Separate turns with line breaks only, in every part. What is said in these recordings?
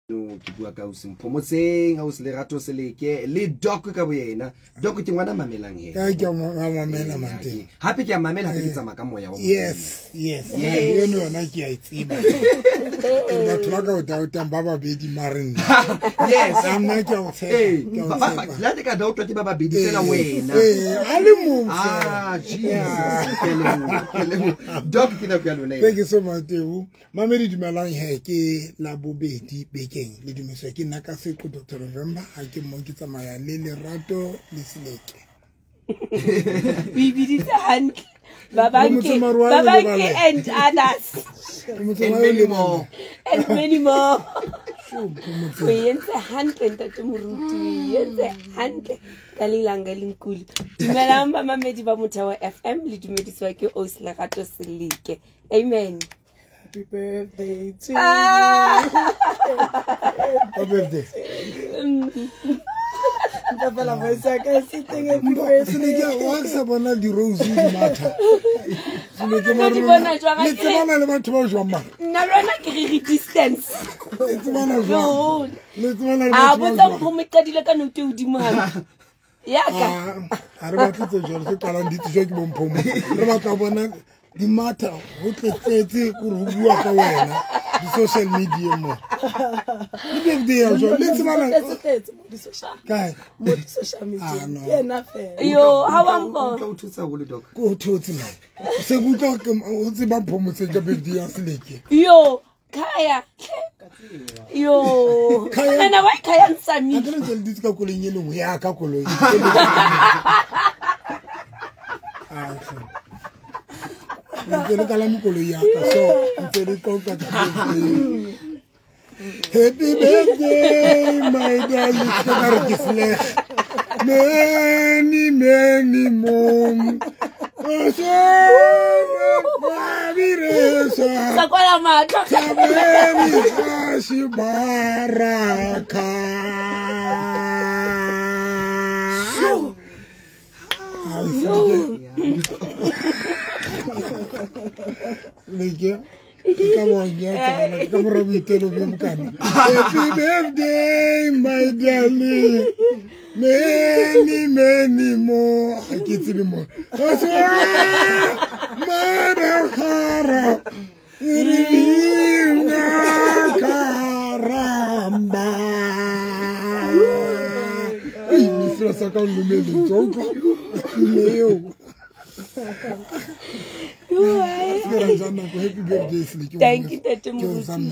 no ke bua ka o semphomoseng a o se le rato se leke le doc ka boyena doc ke ngwana mamelang he
ka ke mamela mante
hape ke mamela ke tsama ka moya wa
yes yo no na ke a itsima ba tloka o tauta baba bedi marin
yes
amna ke o tse
la te ka doc twa baba bedi tsela wena
ali mo
jesus kelemo doc ke na ka lona
thank you so much mamedi dumelang he ke la bobedi beke le dumisa ke nna ka se go Dr. November ha ke mo ke tsamaya le lerato le seleke
bibi di hantle babanke and others and many more o yentse hantle ntate moruti yentse hantle ka lilanga linkulu dumelang ba mamedi ba Motho FM le dumediswa ke Lerato seleke amen.
Happy birthday to you.
Happy birthday.
Ndapela voice ka sitting happy birthday.
What's bona di rose di matha.
Ke bona jwa
le tsana le batho ba jwa
na rona ke re distance.
Le tsana jwa. Le tsana le
a botsa mphomo qadile ka note udimo ha. Ya ka.
A re batla tso se kala ndi tso ke bomphomo. Re batla bona di mata ho tletse go bua ka wena di social media mo di birthday ya jo le tsana
di social
kai
mo di social media yena fe
yo ha wa mpo
o thutsa go le doc
go thutse na se go tla ke o tseba phomo se ka birthday ya seleke
yo kaya yo kana wa kaya nsami
a tla ntse di ka koleng ye lengwe ya ka koloi Happy birthday, my darling. Many more. Come on, Happy birthday, my darling. Many more. I can't see more. Caramba.
Thank you, Tete Muruti.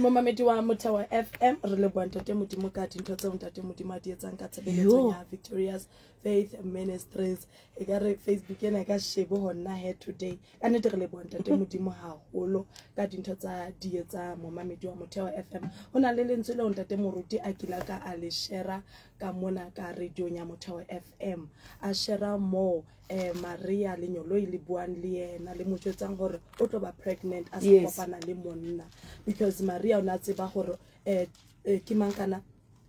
Mama Mediwa Motho FM re le bua ntate modimo ka dintho tse ntate modimo di etsang ka tshebeletso ya Victorious Faith Ministries e ka re Facebook ena ka shebo hona he today ka nete re le bua ntate modimo haholo ka dintho tsa di etsa Mama Mediwa Motho FM hona le lentswe le ntate moruti a kila ka a le share ka mona ka radio nya Motho FM a share mo Maria le nyolo ile buang le yena le mo tshetsang gore o tlo ba pregnant a sa kopana le monna because Maria ona tseba gore ke mankana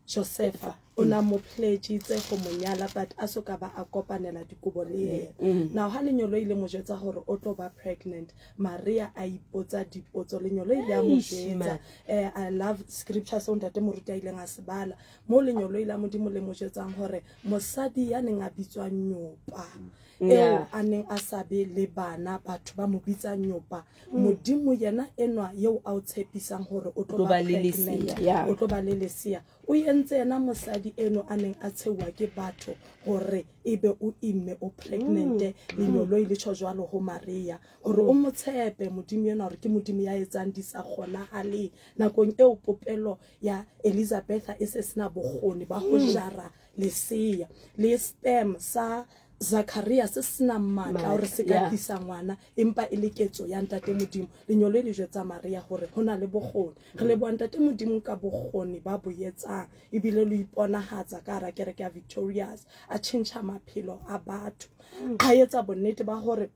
Josepha ona mo pledge tse go monyala but a soka ba a kopanela dikobo le yena now ha le nyolo ile mo tshetse gore o tlo ba pregnant Maria a ipotsa dipotso le nyolo ile a mo tshetse I love scripture so ntate moruta ile nga sebala mo le nyolo ile modimo le mo tshetsang gore mosadi ya neng a bitswa nyopa a neng a sabe le bana batho ba mo bitsa nyopa modimo yena enwa yeo a o tshepisang gore o tlo ba pregnant o tlo ba le lesia o yentse yena mosadi eno a neng a tshewa ke batho gore ebe o imme o pregnant le nyolo ile tshojwalo ho Maria gore o motshepe modimo yena gore ke modimo ya etsang di sa gona hale nakong eo popelo ya Elizabeth e se sena bogoni ba go jara lesia le sperm sa Zakaria se sena matla gore se ka tlisa ngwana empa e le ketso ya ntate modimo lenyolo le jwetsa Maria gore hona le bogoni re le bua ntate modimo ka bogoni ba boyetsang ebile lo iponahatsa ka ra kereke ya Victorious a change maphelo a batho a etsa bonnete ba gore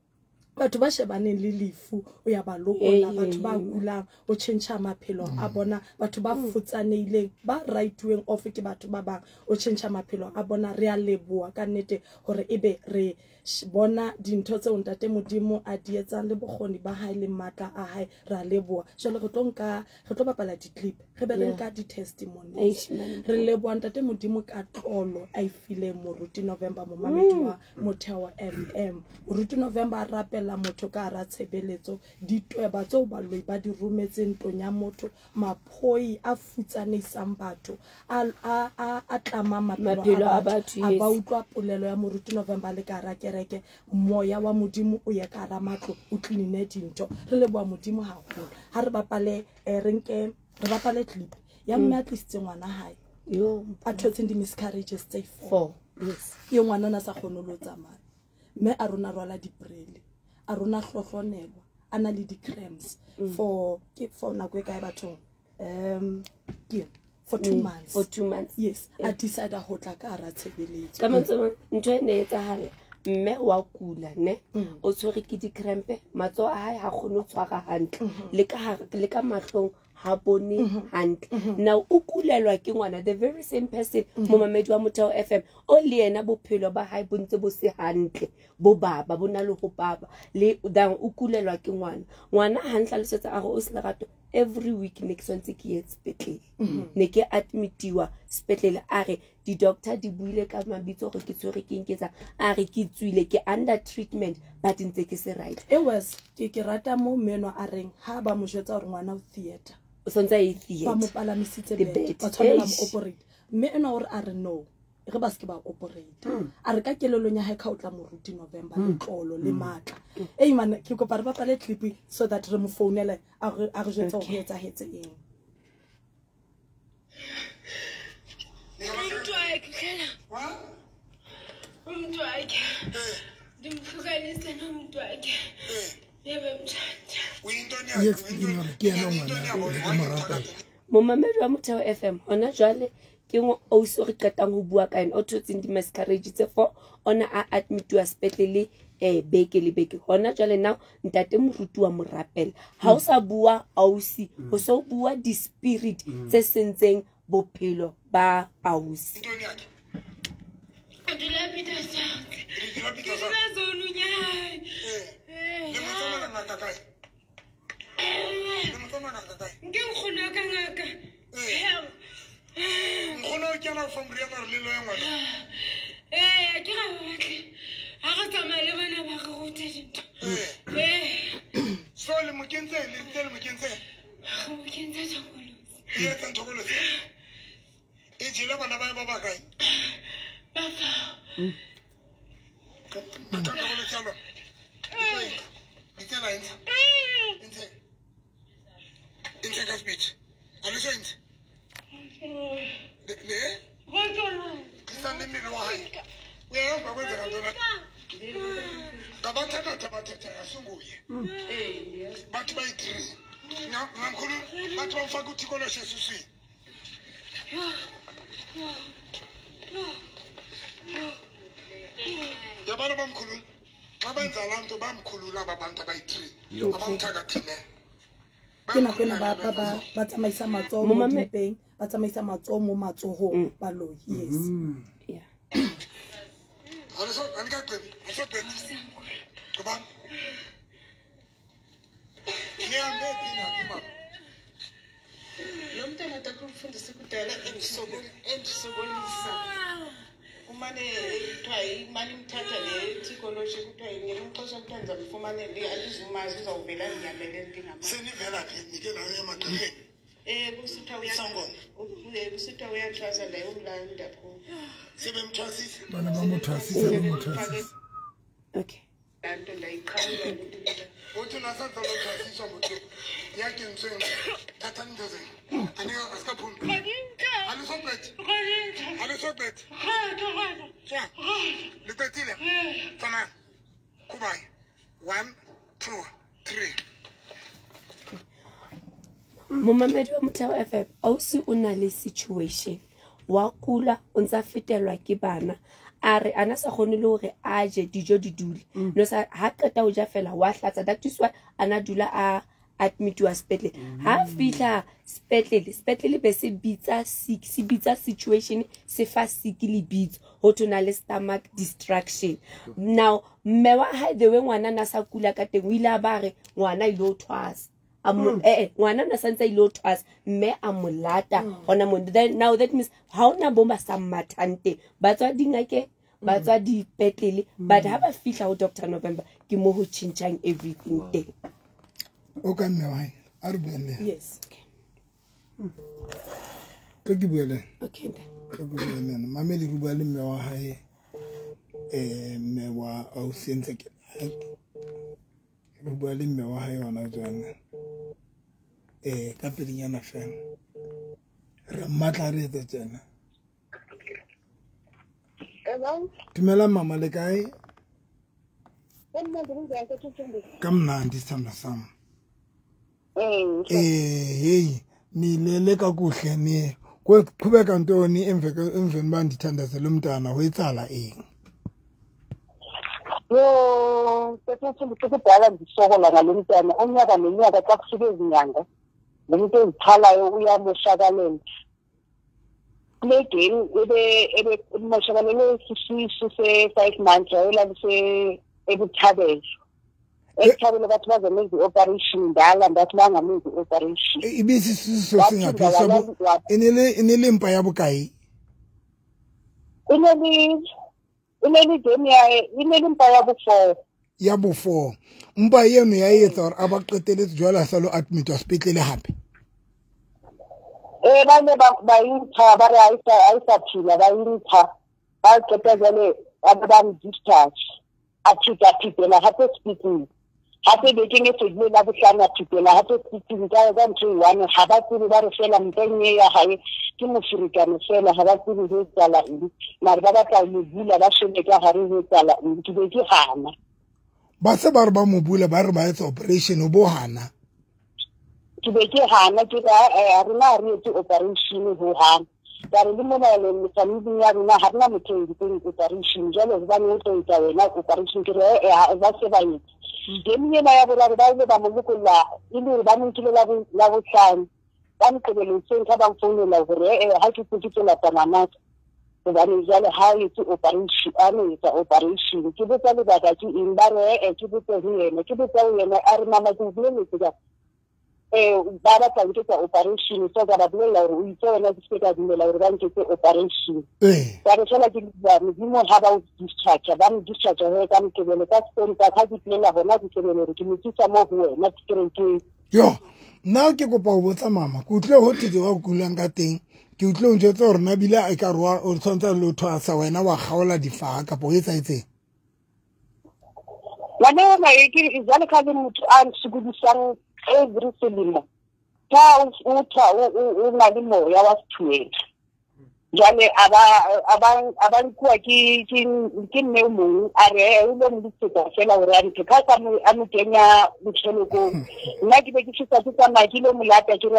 batho ba shebaneng le lefu o ya ba lokola batho ba kulang o change maphelo a bona batho ba futsaneileng ba rightweng off ke batho ba bang o change maphelo a bona re a leboa ka nnete hore ebe re bona dintho tse ntate modimo a di etsang le bogoni ba hae le matla a hae ra leboa jalo re tlo bapala di clip re be re nka di testimonies re leboa ntate modimo ka tlolo a ifile moruti November mo mamedi wa Motho FM moruti November a rapela motho ka ra tshebeletso ditweba tseo baloi ba di rumetseng tonya motho maphoi a futsaneisang batho a tlama maphelo a batho a ba utlwa polelo ya moruti November le ka ra kereke moya wa modimo o ye ka ra matlo o cleane dinto re leboa modimo haholo ha re bapale re bapale clip ya mme a tlisitse ngwana hae yo a thotseng di miscarriages tse 4 yes yo ngwana na sa kgone lo tsamaya mme a rona rwala dibrele a rona hlohlonelwa ana le di cramps for nako e kae batho for 2 months yes a decide ho tla ka ra tshebeletso
ka mantso ntho ene etsahala mme wa kula ne o tshwere ke di crampe matso a hae ha kgone ho tshwara hantle le ka mahlong ha bone hantle now o kulelwa ke ngwana the very same person mo mamedi wa Motho FM o le yena bophelo ba hae bontse bo se hantle bo baba bona le go baba le dan o kulelwa ke ngwana hantle le setsa a go o se lerato every week next one ke ye sepetlele ne ke admitiwa sepetlele a re di doctor di buile ka mabitso gore ke tshwere ke nketsa a re ke tswile ke under treatment but ntse ke se right
it was ke rata mo meno a reng ha ba mo jetsa gore ngwana o theater
o sontsa e theater
ba mo palamisitse bed ba tshwanela mo operate mme ena gore a re no re ba ske ba operate a re ka kelelong ya hae ka o tla moruti November le tlolo le matla ei man ke kopa re bapale clip so that re mo founele a re jetsa go etsa hetse eng
mo mamedi wa Motho FM ona jwale ke ngo o so re qetang ho bua ka ene o thotseng di miscarriage tse 4 ona a admitwa sepetlele beke le beke hona jwale now ntate moruti wa morapela ha o sa bua ausi o so bua di spirit tse sentseng bophelo ba ausi ba tsamaisa matsoho mo dipeng ba tsamaisa matsoho mo matsohong Baloing yes yeah
umane kuthiwa imali imthatha le psychology kuthiwa ngimxosha kuthenza mfumane le alizumazi uzawuvela ngiyamele ndingama senivela phi nike nayo emagqirheni kusithiwa uyasangona kusithiwa uyathwasa la umlanda pho sebemthwasisa
bana bamuthwasisa
okay
lanto ndayiqala uthi nasanza lothwasiswa motho yakhe msenga thatha indoze anika asikaphumi Alisopet. Lupetile. Tama. Kubai. 1, 2, 3.
Mo mamedi wa Motho FM ausi o na le situation wa kula o ntsa fetelwa ke bana are ana sa kgone le hore a je dijo di dule no sa ha qeta ho ja fela wa hlatsa that is why ana dula a admit wa spetlele ha fihla spetlele be se bitsa sick se bitsa situation se fa sick le beats ho tona le stomach distraction now mme wa ha the way ngwana na sa kula ka teng o ile a ba re ngwana ile o thwasa ngwana na santsa ile o thwasa mme a molata hona mo now that means ha ona bomba sa mathante ba tswa dingake ba tswa dipetlele but ha ba fihla ho Dr November ke mo ho tshintshang everything teng.
Okay, me are bele.
Yes.
Ke bele.
Okay.
Ke bele. Mameli rubale me wa hae me wa o sense ke. Rubale me wa hae ona jana. Ka pedinyana fela. Re matla re tse tsena. Tumela mama le kae? Kamna ndisithanda sam. Hey ni lele kakuhle ni qhubeka ntoni emveni bandithandazela umntana hoyitsala
yo sekudala ndisokola ngalo mntana unyaka nonyaka xa kufike izinyanga nomuntu ezithalayo uyamoshakalela kule game ebe moshakalele sisisu se-5 months wayela ebuthabela ekuthabela bathi bazamenza i-operation ndala ndathi bangamenza i-operation
ibisi siso singaphezulu inelempa yabukayi ineli game yae inelempa yabu4 mpa yenu yaetsa hore abaqeteletse jwala salo admit hospital hape
bane bayintha ba re ayisaphila bayintha ba qeta jwale abam discharge athitela hape speaking hape beke ne tsebile la bohlana thitela hape speaking ka ntho one ha ba tsebe ba re fela mpenye ya hae ke mofirikane fela ha ba tsebe ho tsala eng mara ba batla le bula ba shebe ka hare ho tsala eng ke be ke hana
ba se ba re ba mo bula ba re ba etsa operation o bo hana
ke be ke hana ke ga rena re etse operation ho hana ka re le mona le family ya rena ha rena motho e diteng operation jalo ba ne o tla wena operation ke re ba se ba yetse demi na ya bora ba mo lokolla ile ba mo tlela la bohlano ba mqebele tseng ka ba mfounela hore ha ke tsela tsamana ba ne jalo ha yetse operation ane etsa operation ke botsa le baka ke eng ba re ke botsa ho yena ke botsa ho yena a re mama ke bule ka ba ba tla ke operation so ga ba bolela hore o itse wena ke ka dumela hore ba nke operation ba re tsela ke ba mo ha ba discharge ba mo discharge ho ka mkebele ka stone ka ha ke plela hona ke tsebele re ke motsa mo ho wena ke ke
yo now ke kopa ho botsa mama ke utlwe ho tije wa kulang ka teng ke utlwe o ntse hore na bila e ka roa o tshwantsa le thwasa wena wa kgaola difa ka po etsa etse
wana ke izale ka le motho a ntsukudisang every selimo ta o na le moya wa stwet jale aba kuwa ki nne mo are o lo mditsa fela hore a ntse ka ka a motenya botshelo ko nna ke be ke tshitsa tsama ke lo molata ke re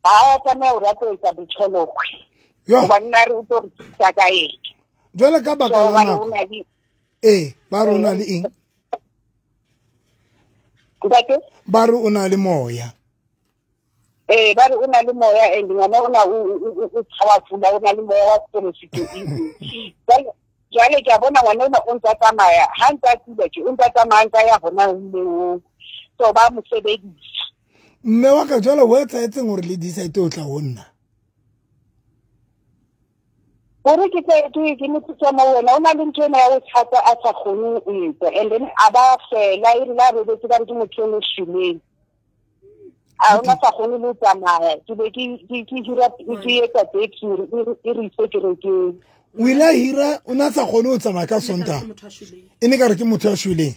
a tsama o ratwa etsa botshelo
yo
ba nna re o to tsa ka
jale ka baka la ba rona le eng Baru una le moya.
Baru una le moya and ngwana una o powerful una le moya wa positive. Jale ke bona ngwana una o ntsa tsamaya ha ntsa tsile ke o ntsa tsamaya ntsa ya bona le so ba mo sebedisa.
Mme wa ka jalo wa tsa etseng hore le decide o tla honna.
Hore ke ke mo tsama wena ona le ntwana ya o tshatsa a sa khone o etsa and then aba fela iri la re ke ba re mo tsone shileng a ona sa khone le tsamaya ke be ke hira ke etsa taxi e re ke
wila hira ona sa khone o tsamaya ka sonta ene ka re ke motho a shileng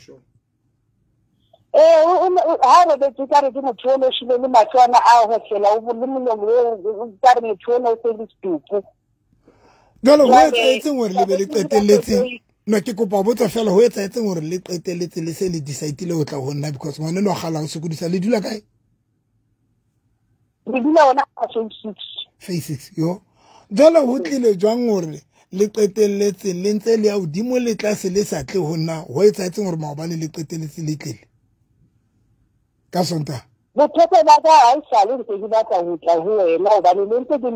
ha re be ke re ke motho o shileng le matswana a ho fela o le molemo ka re motho o se le stupu
Galo ho etseng hore le be le qetelletse no ke kopa botsa fela ho etseng hore le qetelletse le se le decide le ho tla ho nna because ngwana no gala ho sekudisa le dula kae
le dula ona a phase 6
yo jalo ho tlile jwang hore le qetelletse le ntse le a udimo le tlase le sa tle ho nna ho etsaetseng hore maobane le qetelletse le tlile ka Sontaha
bothata ba ka ha isale ntse ke batla ho tla ho wena hobane le ntse ke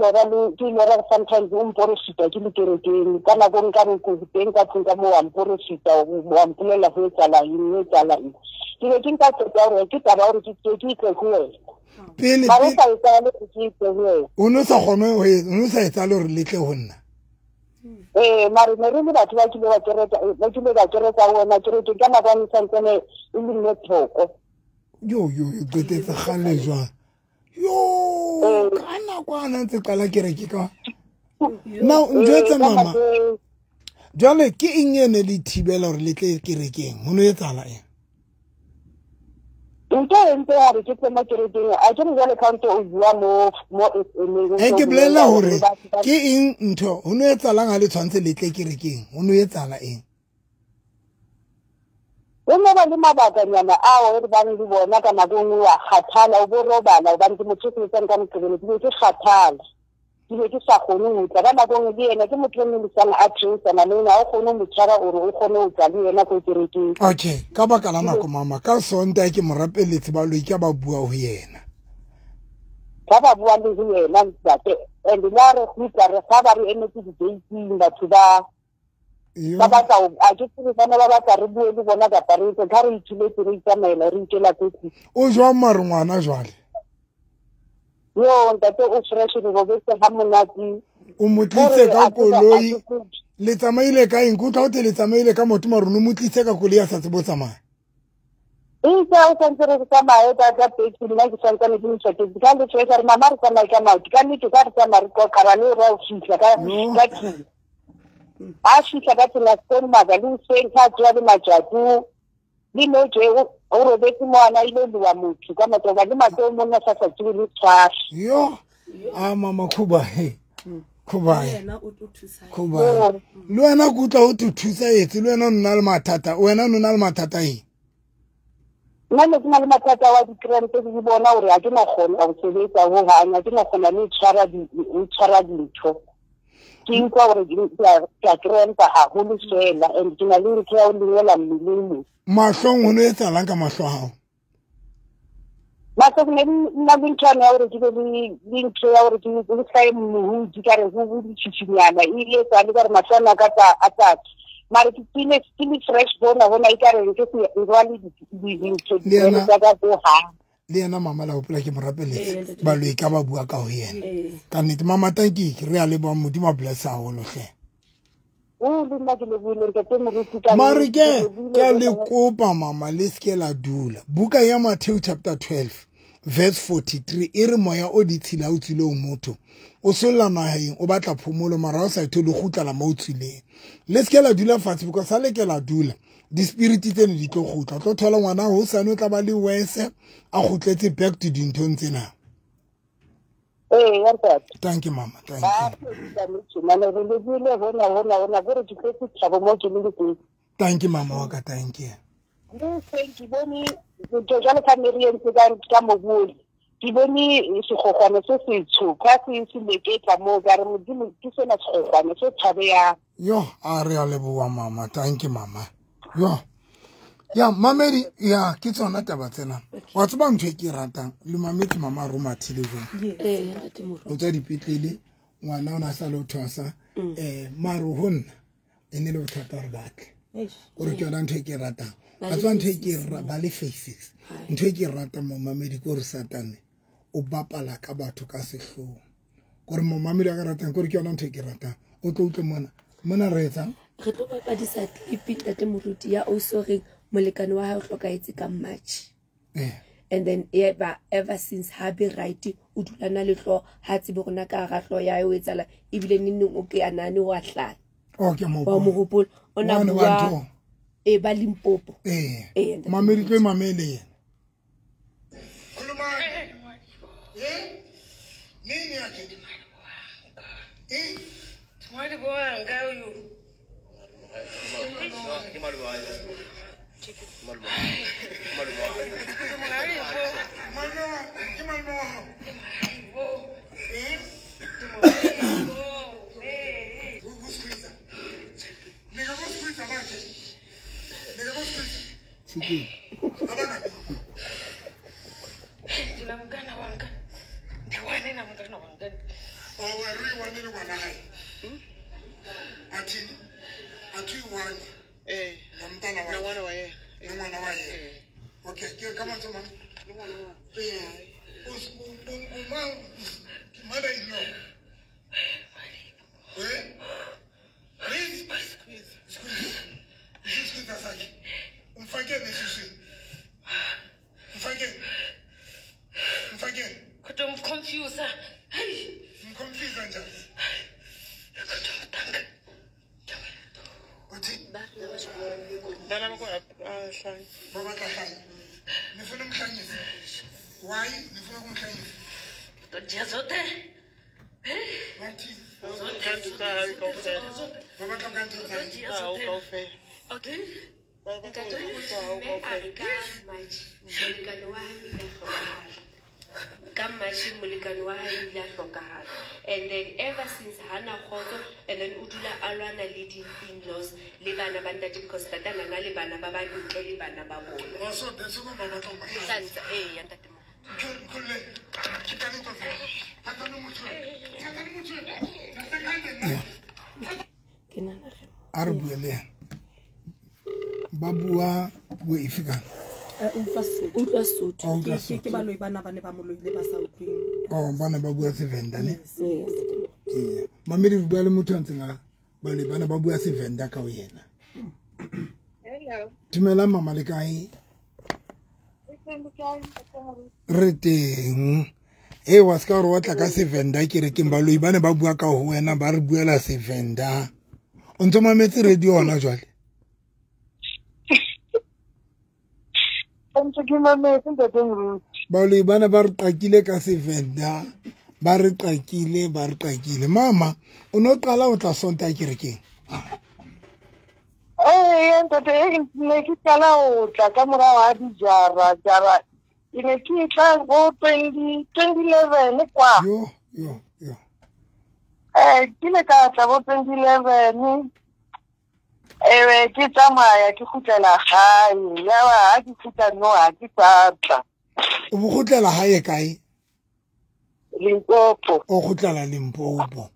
lora sometimes o mporosita ke lekerekeng ka nako nka re ko teng ka tsenka mo wa mporosita wa mpulela ho etsala eng ke be ke nka tsotsa hore ke taba hore ke tle ho wena
pele
ba re sa etsala ke tle ho wena
o no sa kgone ho no sa etsala hore le tle ho nna
mare me re le batho ba kile ba kereka wena kereke ka nako ya santsane e le network
yo qetetse gale jwang yo kana kwana ntse qala kereke ka now njwetsa mama jwale ke eng ene le thibela hore le tle kerekeng ho no etsala eng
ntse hore ke tsema kerekeng a ke re jwale ka ntse o bua mo
ke bolela hore ke eng ntho ho no etsalang ha le tshwantse le tle kerekeng ho no etsala eng
Wena ba le mabakanyana ao re bang di bona ka nako nngwe wa kgathala o bo robala hobane ke motho se tsang ka motho ke kgathala ke sa kgone ho tla ka nako nngwe le yena ke motho o mmisang a trace na le na o kgone ho tshwara hore o kgone ho tla le yena ko kerekeng
okay ka baka la nako mama ka Sontaha ke morapeletsi ba lo ka ba bua ho yena
ba bua le ho yena ntate and la re khutla re ga ba re emetse di dating batho ba ba batla a ke tsere bana ba batla re bue le bona ka paretse ka re itshile re itsamaela re ikela tsetsi
o jwa marungwana jwale
yo ntate o fresh le go bese ha monati
o motlitse ka koloi le tsamaile ka eng go tla o le tsamaile ka motho maruno motlitse ka koloi ya sa tsebo tsamaya
Ika o sentse re tsamaye ka peki nna ke sentse le dintse ke ka le tswetsa re mama re tsamaye ka mauti ka nnete ka re tsamaya re ko karane re o fitla ka a fitla ka tsela tsone magaleng seng ka tswa le majatu le no je o robetse moana ile lwa motho ka matlo ba le matlo mo nna sa tswe le tshwara
yo a mama khuba he khuba le wena kutla o thusa etse le wena o nna le mathata wena o nna le mathata eng
nna le tsena le mathata wa di-grant tse di bona hore a ke na kgona go sebetsa ho hanya ke na kgona le tshwara dintho ke nkwa hore ke granta haholo fela and ke na le ntho ya ho lengela mmeleng
mahlong ho no etsalang ka mahlo hao
Masa ne nna le ntho ya hore ke le ntho ya hore ke hlae mohudi ka re ho ditshitshinyana ile tsa le ka re mahlwana ka tsa mara ke tsile fresh bona e ka re ke se rwali dintho tsa ka go ha
le yena mama la opela ke morapeletse ba lo ka ba bua ka ho yena ka nnete mama tanki re a le ba modimo bless haholo hle mari ke le kopa mama le ske la dula buka ya Motho chapter 12 verse 43 e re moya o ditshila o tsile o motho o solla naheng o batla phomolo mara o sa ithole gutla la mo tsileng le ske la dula fatshe because sa le ke la dula di spirit tsene di tlo gutla tlo thola ngwana ho sa no tla ba le wese a gutletse back to dinthong tsena thank you mama thank you thank you mama wa ka thank you
thank you boni ke jana ka merieng ka mogodi ke boni segogwane se setsho ka se leketla mo ga re modimo ke sena segogwane se thabe ya
yo a re a leboa mama thank you mama yo ya mamedi ya ke tsona taba tsena wa tseba ntho ke ratang le mamedi mama roma television o tsa dipetlele ngwana ona sa lo thosa maro honna ene le bothata re batle o re ke yona ntho ke ratang a tswa ntho ke ba le faces ntho ke rata mo mamedi ko re satane o bapala ka batho ka sehloho gore mo mamedi a ka ratang gore ke yona ntho ke ratang o tlo utlwe mona re etsa
re tlo bapadisa clip tate moruti ya o sorry molekane wa ha o hlokaetse ka March and then ever since happy right o dulana le tlo ha tsebe rona ka ga tlo ya o etsala ibile nning o ke anane wa hlala
okay mo
wa mo hopolo ona bua ba Limpopo
mamedi tlo mamele yena
nini yake mwali bwa ngao yu
Okay, come on, someone. Mother is no. Please. Squeeze aside. Umfake nesisi. Umfake.
Kodwa umconfuse.
Umconfuse njani?
Dala mko hlanje.
Baba kahlanye. Nifuna umhlanyisa. Why? Nifuna umhlanyisa.
Ngiyazote.
Wathi.
Zote
Baba kakanti
ukawufela.
Okay. And then ever since Hana Khoto and then Udula Alwana leading in-laws, Libana Bandati because Tatana Libana Baba Libana Babo.
Also, there's no Baba Tomba.
That's a and
Arbuele. Babua we ifika.
Ke Baloing bana ba ne ba moloile ba sa utlwing.
Oh, bana ba bua Sevenda ne. Yeah. Mamiri bua le motho ntsenga bale bana ba bua Sevenda ka o yena.
Hello.
Tumela mama le kae? Re teng. Wa ska re watla ka Sevenda ke re ke Baloing bana ba bua ka ho wena ba re buela Sevenda. O ntse mametse radio ona jwale. Baloing bana ba re qakile ka Sevenda ba re qakile mama o no qala o tla sonta kerekeng
Ne ke qala o tla ka mora wa dijara ine ke tla go 2011 kwa
yo
ke le ka tla go 2011 ke tsamaya ke khutlela gae ya ba ha ke khutla no ha ke tsatla
o bo khutlela hae kae
Limpopo
o khutlela Limpopo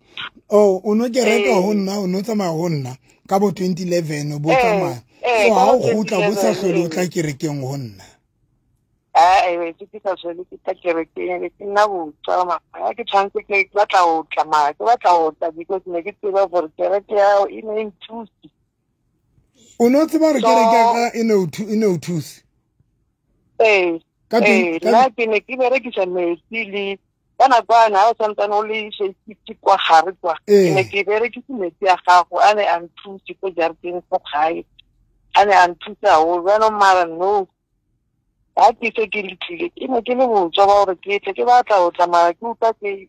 o no ke reka ho nna o no tsamaya ho nna ka bo 2011 o bo tsamaya so ha o khutla bo sa hlole o tla kerekeng ho nna
ke ka hlole ke tla kerekeng ke nna bo tsama ha ke tshwantse ke batla ho tsamaya ke batla ho tla because ne ke tseba for kereke ya ine nthusi
o no tseba re kereke ka ine o thusi
la ke ne ke berekisa metsi le kana kwana o santsane o le shitse kwa gare kwa ne ke berekisa metsi a gago a ne a nthusi ko jareteng go gae a ne a nthusa o bona mara no ha ke se ke litlile ke ne ke le botswa ba gore ke tle ke batla o tsamaya ke utlwa ke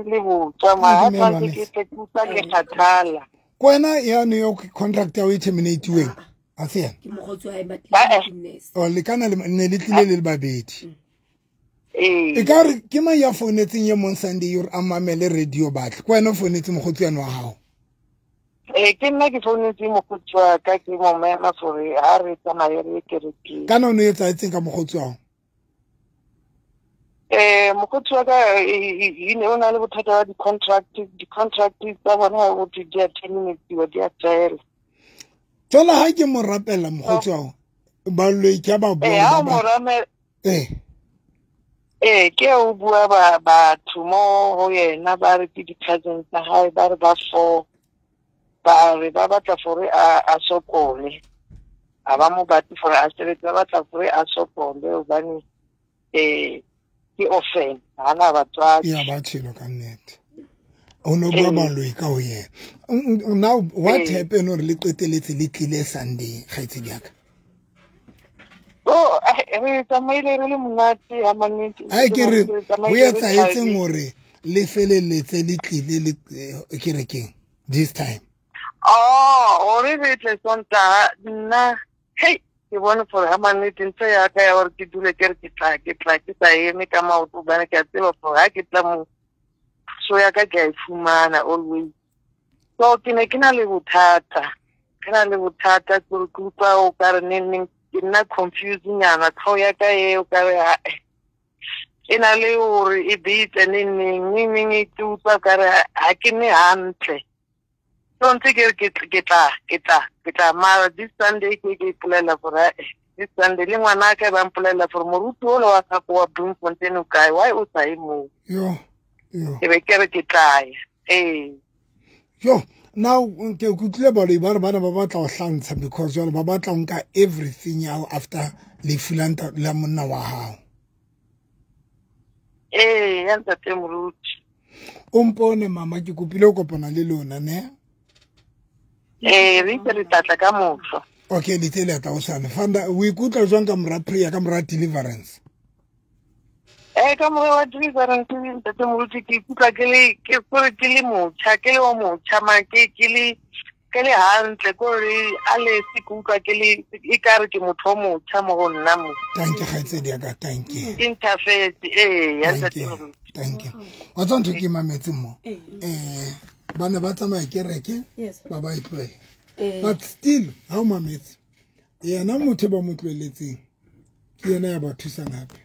le botswa ma ha tshwantse ke tle ke utlwa ke kgathala
kwena yana yo contract ya o terminate weng a se yana
ke mogotsi wa business
o le kana ne le tlile le babedi e ka re ke ma ya fonetseng ye mon Sunday your amamele radio batle kwena o fonetse mogotsi yana wa hao
ke nna ke fonetse mogotsi wa ka ke mo mema for ha re tsamaye re kereke
kana o no etsa etseng ka mogotsi wa
mogotsi wa ka ine o na le bothata wa di-contract tsa bona ga botse di a terminatiwa di a tsaela
tsala ha ke mo rapela mogotsi wa Baloing ke ba bua
ke o bua batho mo ho yena ba re ke di-cousins tsa hae ba re ba four ba re ba batla fore a sokole a ba mo batla fore a sebetsa ba batla fore a sokole hobane ke offen hana batswadi
ya ba tshelo ka nnete o no bua Baloing ka o yena now what happened or le qeteletse le tlile Sunday gaitse diaka
re tsamaile re le monate ha mannete
ai ke re o etsa etseng hore le feleletse le tlile le kerekeng this time
ore re tle sonta nna hey ke bona for ha mannete ntse ya ka ya hore ke dule ke re ke tla ke sa eme ka maoto bana ke a tseba for ha ke tla mo so ya ka ke a fumana always so ke ne ke na le bothata ke kutlwa o ka re neng ke nna confusing yana tlho ya ka e o ka re
ena le hore e bite neng e tutsa ka re ha ke ne hantle don't think ke tla mara this Sunday ke pulela for this Sunday le ngwana ka ba mpulela for moruti o wa ka kwa Bloemfontein o kae why o sa imo
yo
ke be ke tla
yo now ke kutlile Baloing ba bana ba batla go hlantsha because jalo ba batla nka everything yao after le filanta la monna wa hao
ya ntate moruti
ompone mama ke kopile go kopana le lona ne
re tlatla ka motho
okay le tele ta o sana fanda o ikutla jwang ka mora prayer ka mora deliverance
ka mora wa deliverance ntate moruti ke ikutla ke le motjha ke le o motjha ma ke le hantle ko re ale sikutla ke le ikare ke motho motjha mo go nna mo
thank you gaitse dia ka thank you
interface ya ntate moruti
thank you wa tsonto ke mametse mo bana ba tsamaya kereke ba ba itlwe but still how mametse yena motho ba motlweletseng ke yena ya ba thusa ngape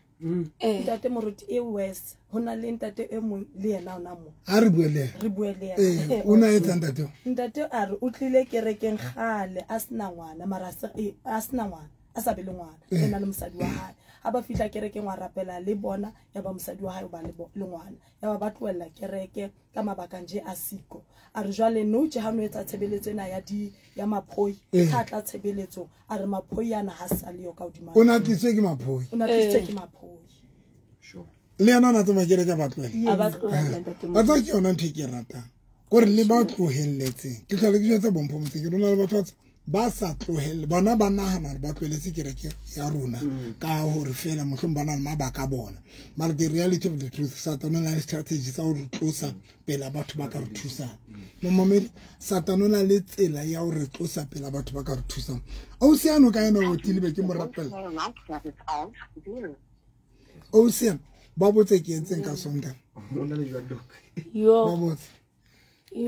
ntate moruti e west hona le ntate e mo le yena ona mo
a re buele una etsa ntate
a re o tlile kerekeng gale a sna ngwana mara a sna ngwana a sa be le ngwana ena le mosadi wa hae a ba fitla kerekeng wa rapela le bona ya ba mosadi wa hae ba le ngwana ya ba tloella kereke ka mabaka nje a siko a re jwale no je ha no etsa tshebeletso ena ya maphoi ka tla tshebeletso a re maphoi yana ha sa le yo ka hodima
ona tlise ke maphoi le yana na tsama kereke ba tloela ba tsa ke ona nthe ke rata gore le ba tlohelletse ke tlhale ke jwetsa bompho motse ke rona le batho ba sa tlohelle bona ba nahana ba tlweletse kereke ya rona ka hore fela mohlomong bana le mabaka bona mara the reality of the truth Satan o na le strategy tsa ho re tlosa pela batho ba ka re thusang mo momedi Satan o na le tsela ya ho re tlosa pela batho ba ka re thusang o siano ka yena o tilebe ke mo rapela o siano ba botse ke entseng ka sonda ba botse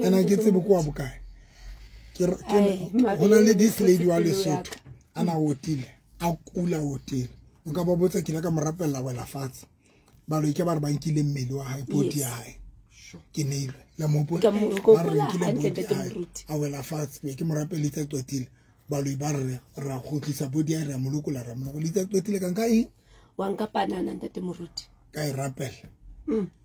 ana ke tsebe kwa bokae hona le this lady wa Lesotho ana otile a kula otile o ka ba botsa ke la ka morapella wela fatshe Baloing ke ba re ba nkile mmele wa hae body ya hae ke neilwe la mo bona ba re nkile body ya hae a wela fatshe be ke morapella itse tsotile Baloing ba re ra khotlisa body ya re molokola ra moloko itse tsotile ka nka eng
wa nka panana ntate moruti
ka e rapela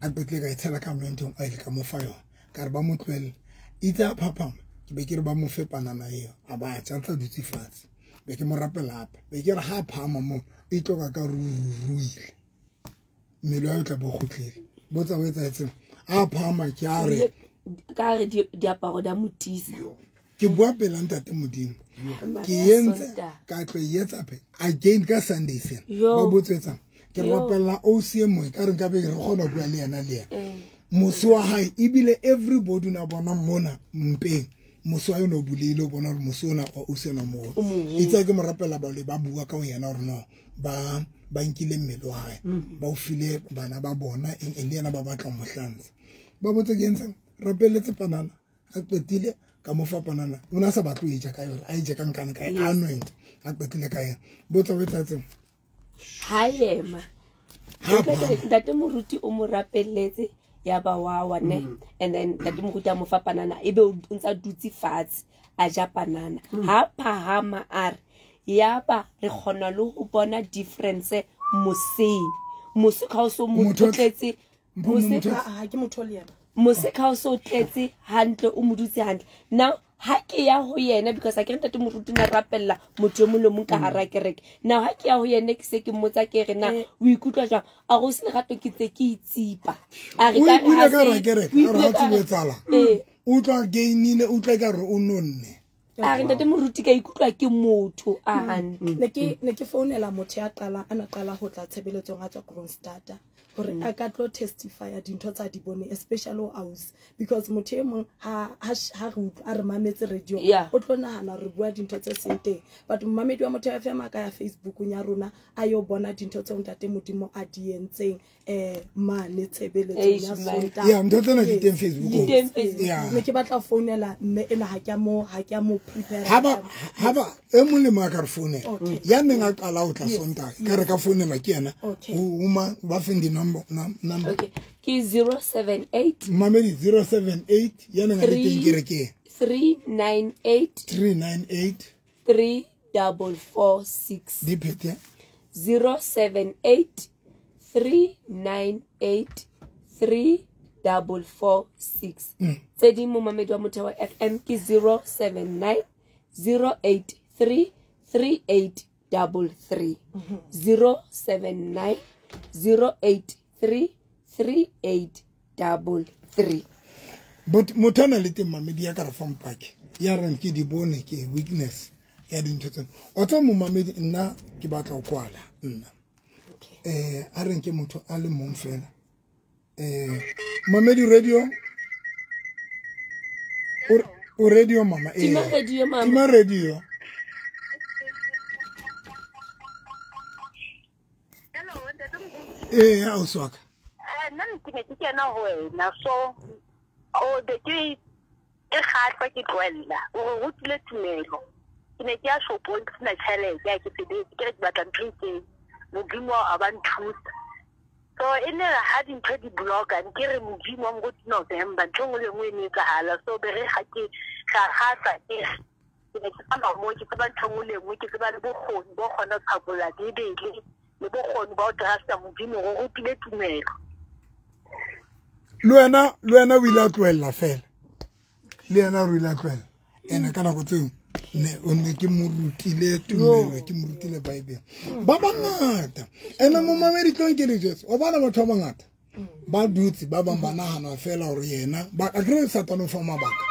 a betle ka itshela ka mlentong a ile ka mo fa yona ka re ba motlwele itse a phapama ke be ke re ba mo fe panana eo a ba tshantsa dutse fatshe be ke mo rapela hape be ke re ha phama mo e tloka ka ruile mmele wa tla bo khutlele botsa o etsa etseng a phama ke a re
ka re diaparo da motisa
ke bua pela ntate modimo ke yentse ka tlo yetsa pe again ka Sunday sen ba botsetsang ke rapela o sie mo ka re ka be re gona bua le yana le moso wa hae ebile everybody na bona mona mpeng moso wa yona o bulile o bona moso ona o sena mo itse ke mo rapela Baloing ba bua ka o yena gore no ba nkile mmele wa hae ba o file bana ba bona le yena ba batla mohlanzi ba botse ke ntse rapeletse panana a qetile ka mo fa panana ona sa batlo e ja ka yona a e ja ka nkana ka anoint a qetile ka yena botsa o etsa tseng
hayema ntate moruti o mo rapelletse ya ba wa ne and then ntate moruti a mo fa panana ebe o ntsa dutse fatshe a ja panana ha phahama are ya ba re khona le go bona difference moseng mose ka o so mo tletse mose
ha ke motho le yena
mose ka o so tletse hantle o modutse hantle now ha ke ya ho yena because a ke ntate moruti na rapella motho mo le mo ka hara kereke now ha ke ya ho yena ke se ke mmotsa ke re na o ikutla jang a go se gato ke tse ke itsipa a re ka
ra kereke a re ha tsala o tla gainile o tla ka re o nonne
a re ntate moruti ka ikutla ke motho a hantle
ne ke founela motho ya ana qala ho tla tshebeletsong a tswa Kronstadt hore a ka tlo testify ya dintho tsa di bone especially o aus because motho e mong ha re mametse radio o tlo nahana re bua dintho tse senteng but mmamedi wa Motho FM ka ya Facebook nya rona a yo bona dintho tse ntate modimo a di entseng mane tshebeletso ya sonta
ntho tsena di teng Facebook
ne ke batla founela mme ena ha ke mo
haba e molemo a ka re phone ya neng a qala o tla sonta ka re ka phone la ke yana uma ba fendi number
okay ke 078
mamedi 078 ya neng a teng ke re ke
398 3446
dipete
078 398 3446 tse di mo mamedi wa Motho wa FM ke 079 083 3833 079 083 3833
but motana le teng mamedi ya ka re fompake ya reng ke di bone ke weakness ya dintho tsena o tsa mo mamedi nna ke batla go kwala nna a reng ke motho a le mong fela mamedi radio o radio mama
tima radio mama
tima radio
hello
ha o swaka
nna ke ne ke kena ho wena so o de ke khatwa ke tloella o rutile tumelo ke ne ke a shopong ke na challenge ya ke sebetse ke re ke batla ntse modimo a ba nthusa so ene ha dintho di blogger ke re modimo mo go November ntho le ngwe ne ka hala so be re ga ke ga gasa ke ne ke tsama mo ke ba ntho le ngwe ke ba le bokgoni bo gona tsabola dibele le bokgoni ba o trasta modimo go rutile tumelo
Lwena wila tloella fela le yena o rile tloella ene kana go tseng ne o ne ke morutile tumelo ke morutile bible ba bangata ene mo mamedi tlong ke le Jesu o bana batho ba bangata ba dutse ba bang bana hana fela hore yena ba a gre satano fa mabaka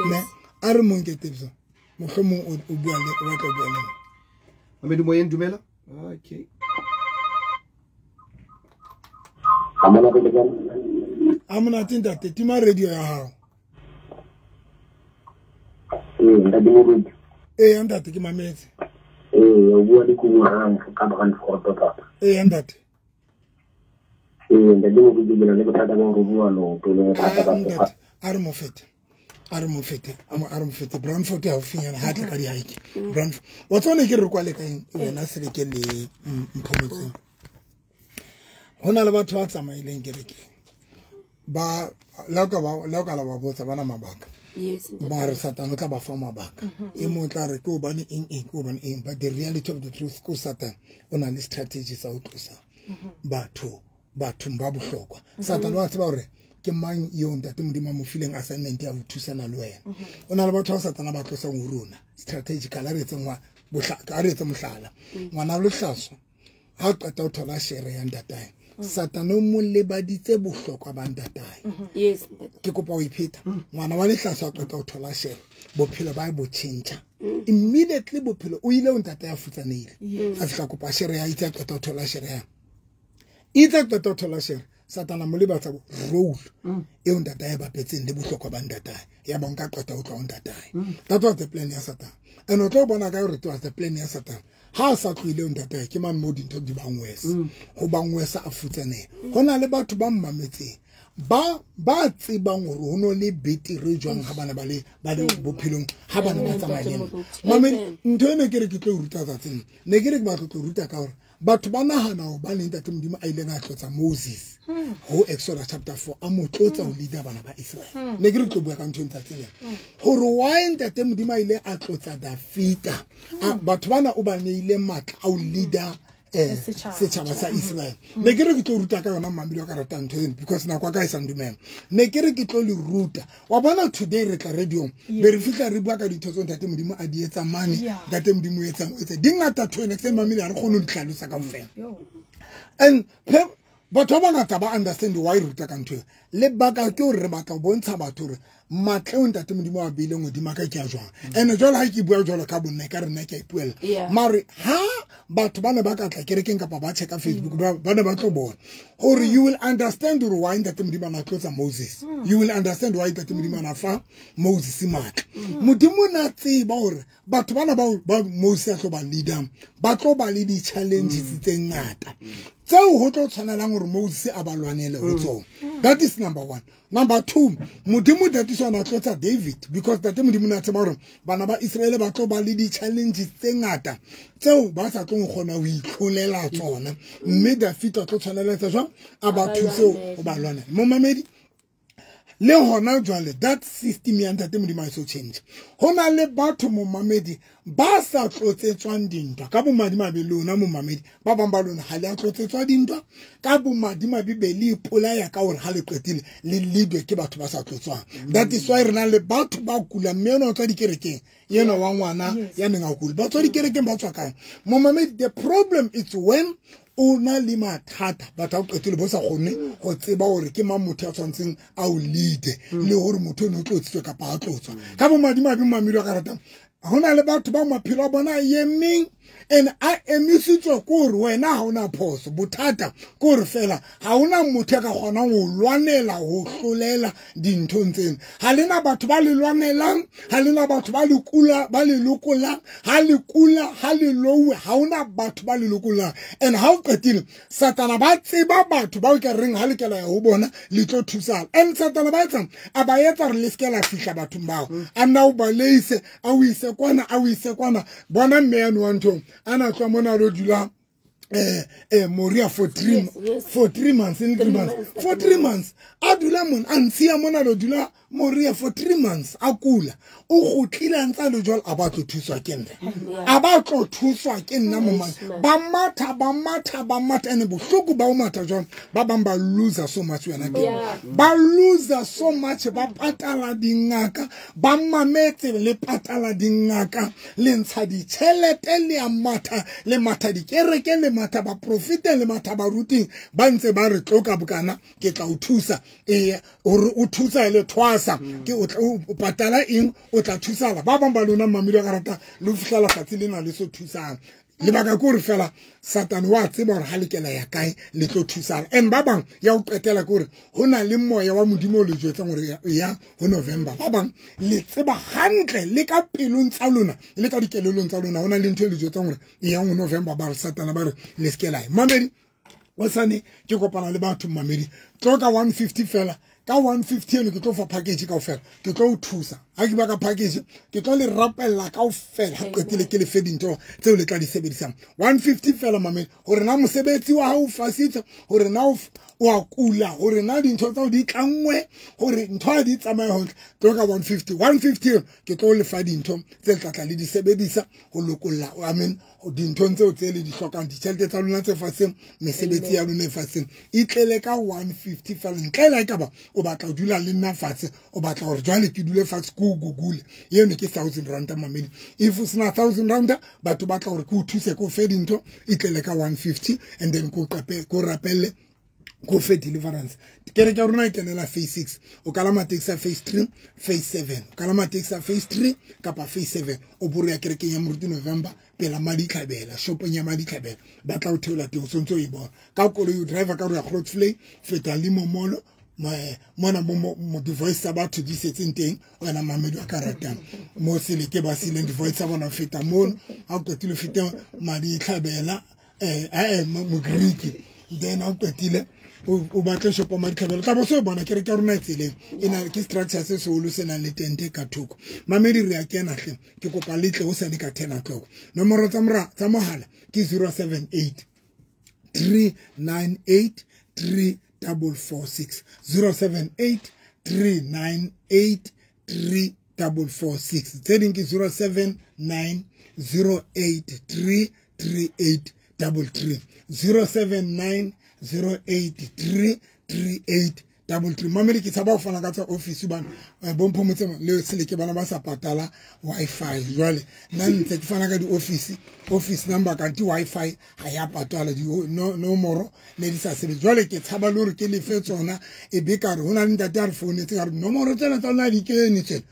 ne a re mong ke tebso mohlomong o bua le o batla bua le
mamedi moyeng dumela okay
amana tinda tima radio ya hao andate ke mametse
o bua le kumo hang ka ba kan foto papa
andate
nda mo go dibela le bothata ba go bua lo pele ga ba
are mo fete brown photo ya finyana ha tla ka di haike brown wa tsone ke re kwa le ka wena se le ke le mphomotseng hona le batho ba tsamaileng kereke ba la ka la botsa bana mabaka
yes
ba re satana ka ba fa mabaka e mo tla re ko bane ko bane but the reality of the truth ko satana ona le strategy sa o tlosa batho ba bohlokwa satana wa tseba hore ke mang yo ntate modimo mo fileng assignment ya go thusana le wena ona le batho ba satana ba tlosa go rona strategical a re tsengwa bohlaka a re tse mohlala ngwana le hlaso ha qeta o thola shere ya ndatae satana mo lebaditse bohlokwa ba ndatae
yes
ke kopa o ipheta ngwana wa lehlaso a qeta o thola shere bophelo ba bo change immediately bophelo o ile o ntata ya futsanile a fika kopa shere ya itse a qeta o thola shere ya itse qeta o thola shere satana mo lebatsa role e ntata ya bapetseng le bohlokwa ba ndatae ya ba nka qeta o tla o ndatae that was the plan ya satana and o tlo bona ka hore it was the plan ya satana ha sa tlile ndatae ke man mo dintho di bangwesa go bangwesa a futsane hona le batho ba mmametseng ba tsebang hore ho no le betiri jwang ha bana ba le bophelong ha bana ba tsamayeng mame ntho ene ke re ke tlo ruta tsatseng ne ke re ke ba tlo ruta ka hore batho ba nahana ho ba le ntate modimo a ile ga tlotsa Moses ho Exodus chapter 4 a mo tlotsa ho leader bana ba Israel ne ke re tlo bua ka ntho tsatseng hore why ntate modimo a ile a tlotsa David batho bana o ba neile matla a o leader setšhaba sa Israel ne ke re ke tlo ruta ka yona mamelo ka rata ntho eno because na kwa ka isa ndumela ne ke re ke tlo le ruta wa bona today re tla radio be re fitla re bua ka ditho tso ntate modimo a di etsa mane ntate modimo etsa dingata thone ke mamelo a re kgone di tlhalosa ka mfela and batho ba ngata ba understand why ruta ka ntho le baka ke hore re batla go bontsha batho hore matleo ntate modimo wa bile ngodimo ka ke a jwang and jwale ha ke bua jwalo ka bonna ka rena ke a ipuela mare ha batho bana ba ka tla kerekeng kapa ba check Facebook bana ba tlo bona hore you will understand why ntate modimo na tlotsa Moses you will understand why ntate modimo na fa Moses matla modimo na tseba hore batho bana ba Moses a tlo ba leader ba tlo ba le di challenges tse ngata tseo ho tlo tshwanelang hore Moses a ba lwanele ho tsona That is number 1. Number 2, Mudimu that is one of David, because the Mudimu tomorrow, Banaba Israel Bato Balidi challenges Tengata. So Basatun Hona we Kulela Tona, made the feet of Tocha about to so Balona. Mama made le hona jwale that system ya ntate modimo iso change hona le batho mo mamedi ba sa tlotsetswang dintwa ka bo madima be lona mo mamedi ba bamba lona ha le a tlotsetswa dintwa ka bo madima bibeli ipola ya ka hore ha le qetile le leadwe ke batho ba sa tlotswang. That is why rena le batho ba kula mme no tswa dikerekeng yena wa ngwana ya neng a kula ba tswa dikerekeng ba tswa kae mo mamedi. The problem is when ona le mathata batho a qetile bo sa gone go tseba hore ke ma motho a tshwantseng a o lead le hore motho no tlotsitswe ka pa a tlotswa ka bo madima be mamelo ka rata hona le batho ba maphelo a bona yemeng and I emisitswe gore wena ha ona phoso bothata gore fela ha ona motho ka gona go lwanela go hlolela dintho tsena ha lena batho ba le lwanelang ha lena batho ba le kula ba le lokolang ha le kula ha le lowe ha ona batho ba le lokolang. And how qetile satana ba tseba batho ba ka reng ha le kela ya ho bona le tlo thusala and satana ba etsa a ba etsa re le skela fihla batho bao ana o ba leise a o ise kwana bona mme wa ntho ana tla mona ro dula Moria for 3 months in 3 months for 3 months adula mon ansia mona ro dula Moria for 3 months akula o gotlile ntsa le jwal abatlo thuswa ke nna abatlo thuswa ke nna mo ba matha ene bohloko ba o matha jwang ba bamba loser so much wena ba loser so much ba patala dingaka ba mametse le patala dingaka le ntsha di tšhelete le a matha le matha di kereke le matha ba profite le matha ba ruting ba ntse ba re tloka bokana ke tla o thusa o thusa le twasa ke o patala eng o tla thusala ba bamba lona mamelo ga rata le fihla gatsi le na le so thusana le baka go re fela Satan wa tseba hore halekela ya kae le tlo thusana and ba bang ya o qetela gore hona le moya wa modimo le jwetsa gore ya ho November ba bang le tseba hantle le ka pelong tsa lona le ka dikelelong tsa lona hona le ntho le jwetsa gore ya ho November ba Satan ba re le skela mamedi o sane ke kopana le batho mamedi tloka 150 fela ka 150 eno ke tlo fa package ka ofela ke tlo o thusa ha ke ba ka package ke tlo le rapella ka ofela ha qetile ke le fedinto tseo le tla di sebedisang 150 fela mamedi hore na mosebetsi wa hao fasitse hore na o a kula hore na dintho tsa di tlangwe hore ntho di tsamaya ho tloka 150 ke tlo le fa dintho tse tlatla le di sebedisa ho lokolla amen dintho tseo tse le di hlokang di tšhelete tsa lona tse faseng mesebetsi ya lona e faseng itlele ka 150 fela ntlela ka ba o batla o dula le nna fatshe o batla gore jwale ke dule fatshe ko google yeno ke 1000 rand mamedi if o sena 1000 rand batho batla gore ke o thuse ko fe dintho itlele ka 150 and then ko rapelle go fe deliverance kere ka rona ikenela phase 6 o kalama taxi phase 3 phase 7 o kalama taxi phase 3 kapa phase 7 o buru ya kereke ya moruti November pela madi tlhabela shopong ya madi tlhabela ba tla o theola teng sontso e bona ka kolo you driver ka ro ya Grootflay feta limo molo mona mo device ba to di setseng teng wena mamedi wa karatang mo sele ke ba sile device bona feta mo ha o qetile feta madi tlhabela mo Greek then ha o qetile o batla shopa madi tlhabela tla bo se bona kere ka rona tseleng ena ke structure se solo se na le tente ka thoko mamedi re ya kena hle ke kopa letle o sa di ka 10 o'clock nomoro tsa mohala ke 078 398 3446 078 398 3446 tseding ke 079 083 3833 079 0833833 mamedi ke tsaba o fana ka tsa office bana bompho motse le sele ke bana ba sa patala wifi jwale nna ntse ke fana ka di office number ka di wifi ha ya patala di no moro le di sa sele jwale ke tsaba lori ke le fe tsona e be ka re hona le ntate a re phone tse ka re no moro tsena tsona di ke ni tse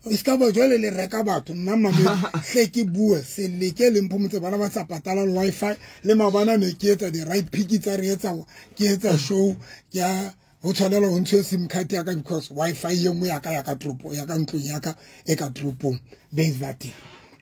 iska ba jwale le reka batho nna mamedi hle ke bua se le ke le mpho motse bana ba sa patala wifi le mabana ne ke etsa di right pick tsa re etsa ke etsa show ya ho tshwanela ho ntshe sim card ya ka because wifi ye nngwe ya ka tropo ya ka ntlong ya ka e ka tropong base vati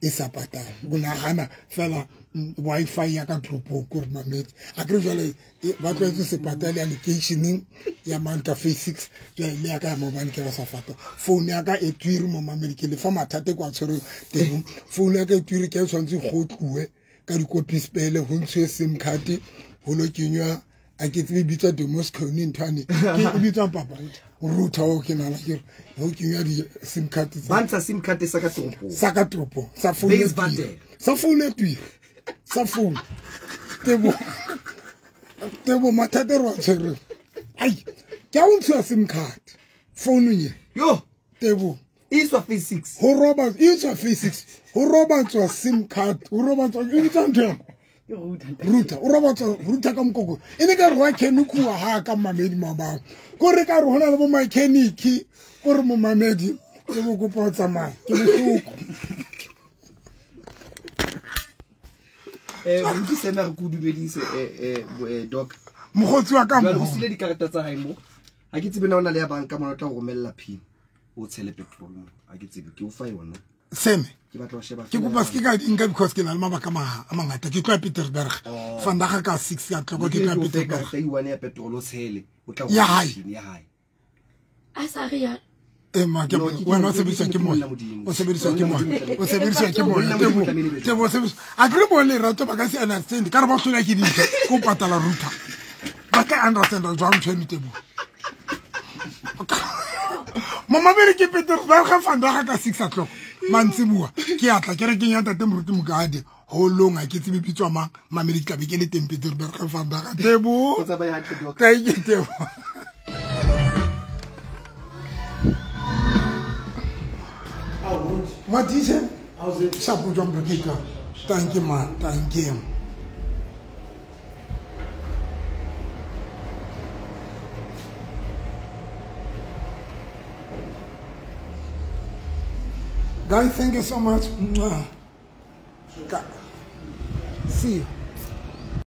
e sa patala bona hana fela Wi-Fi ya ka tropo ko mametse a kre jale ba tletse se patale allocationing ya manta phase 6 le ya ka mobile ke ba sa fata phone ya ka e twiri mo mamedi ke le fa mathate kwa tshwere teng phone ya ka e twiri ke tshwantse go tluwe ka di copy spell ho ntse sim card ho lo kenywa a ke tsebe bitsa Moscow ni ntane ke bitsa papa router o ke nana ke ho kenywa di sim card
bantsa sim card sa ka tropo
sa phone sa phone twiri sa phone tebo mathate ro tshwere ai ke a untsa sim card phone nye
yo
tebo
iswa phase 6
ho roba iswa phase 6 ho roba tswa sim card ho roba tswa intante ruta o roba tswa ruta ka mkoko ene ka re wa kenikuwa ha ka mamedi mabao ko re ka re hona le bo mechanic ko re mo mamedi ke bo go potsa mai ke bohloko
ke sena re kudumedise doc
mogotsi wa ka
mo sile di karata tsa hae mo ha ke tsebe na ona le ya banka mona tla go romella pin o tshele petrol mo ha ke tsebe ke o fa yona
seme
ke batla go sheba
ke go pas ke ka dinga because ke na le mabaka a mangata ke tla Peterberg fandaga ka 6 ya tloko ke tla Peterberg
ka iwane ya petrol o tshele o tla go
ya hae
a sa re ya
ma ke wena se bisa ke mo o se bisa ke mo o se bisa ke mo tebo se a gre bo le rato ba ka se understand ka re ba hlola ke dinka ko patala router ba ka understand jwa mtshweni tebo mama bere ke Peter ba ga fanda ga ka 6 o'clock mantsibua ke atla ke re ke nyata te moruti mokade ho longa ke tsebe bitswa mang mamedi ka be ke le teng Peter ba ga fanda ga tebo
o tsaba ya tebo
ka ke tebo what is it? How's it? Sapu jump the thank you, man. Thank you. Guys, thank you so much. See you.